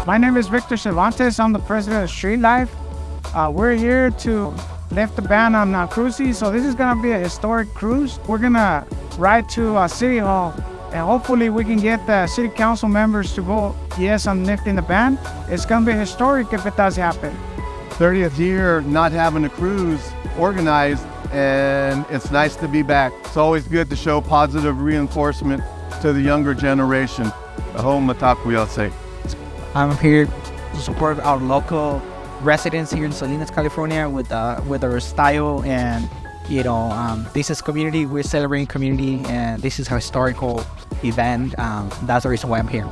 My name is Victor Cervantes. I'm the president of Street Life. We're here to lift the ban on cruising. So this is gonna be a historic cruise. We're gonna ride to City Hall, and hopefully we can get the city council members to vote yes on lifting the ban. It's gonna be historic if it does happen. 30th year not having a cruise organized, and it's nice to be back. It's always good to show positive reinforcement to the younger generation. I'm here to support our local residents here in Salinas, California, with our style, and this is community. We're celebrating community, and this is a historical event. That's the reason why I'm here.